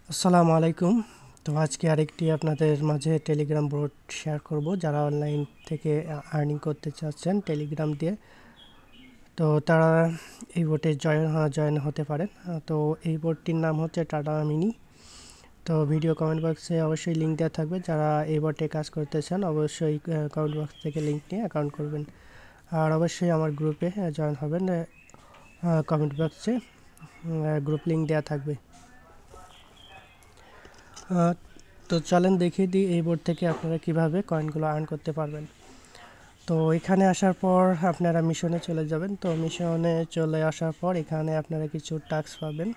আসসালামু আলাইকুম। তো আজকে আরেকটি আপনাদের মাঝে টেলিগ্রাম বোট শেয়ার করব। যারা অনলাইন থেকে আর্নিং করতে চাচ্ছেন টেলিগ্রাম দিয়ে, তো তারা এই বোটে জয়েন হতে পারেন। তো এই বোটটির নাম হচ্ছে টাটা মিনি। তো ভিডিও কমেন্ট বক্সে অবশ্যই লিঙ্ক দেওয়া থাকবে। যারা এই বোটে কাজ করতে চান অবশ্যই কমেন্ট বক্স থেকে লিঙ্ক নিয়ে অ্যাকাউন্ট করবেন। আর অবশ্যই আমার গ্রুপে জয়েন হবেন। কমেন্ট বক্সে গ্রুপ লিঙ্ক দেওয়া থাকবে। তো চলেন দেখিয়ে দিই এই বোর্ড থেকে আপনারা কিভাবে কয়েনগুলো আর্ন করতে পারবেন। তো এখানে আসার পর আপনারা মিশনে চলে যাবেন। তো মিশনে চলে আসার পর এখানে আপনারা কিছু টাস্ক পাবেন,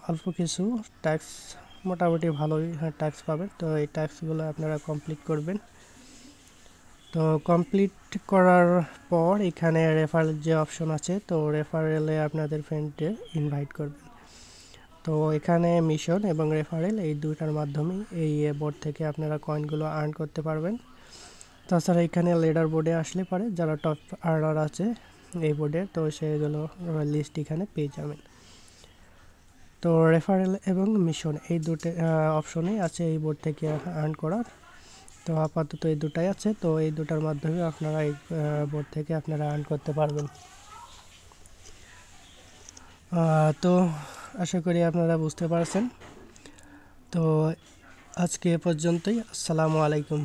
অল্প কিছু টাস্ক, মোটামুটি ভালোই টাস্ক পাবেন। তো এই টাস্কগুলো আপনারা কমপ্লিট করবেন। তো কমপ্লিট করার পর এখানে রেফারেল যে অপশন আছে, তো রেফারেলে আপনাদের ফ্রেন্ডকে ইনভাইট করবেন। তো এখানে মিশন এবং রেফারেল এই দুইটার মাধ্যমে এই বোর্ড থেকে আপনারা কয়েনগুলো আর্ন করতে পারবেন। তাছাড়া এখানে লিডার বোর্ডে আসলে পারে যারা টপ আর্নার আছে এই বোর্ডে, তো সেগুলো লিস্ট এখানে পেয়ে যাবেন। তো রেফারেল এবং মিশন এই দুটো অপশনেই আছে এই বোর্ড থেকে আর্ন করার। তো আপাতত এই দুটাই আছে। তো এই দুটার মাধ্যমে আপনারা এই বোর্ড থেকে আপনারা আর্ন করতে পারবেন। তো আশা করি আপনারা বুঝতে পারছেন। তো আজকে এ পর্যন্তই। আসসালামু আলাইকুম।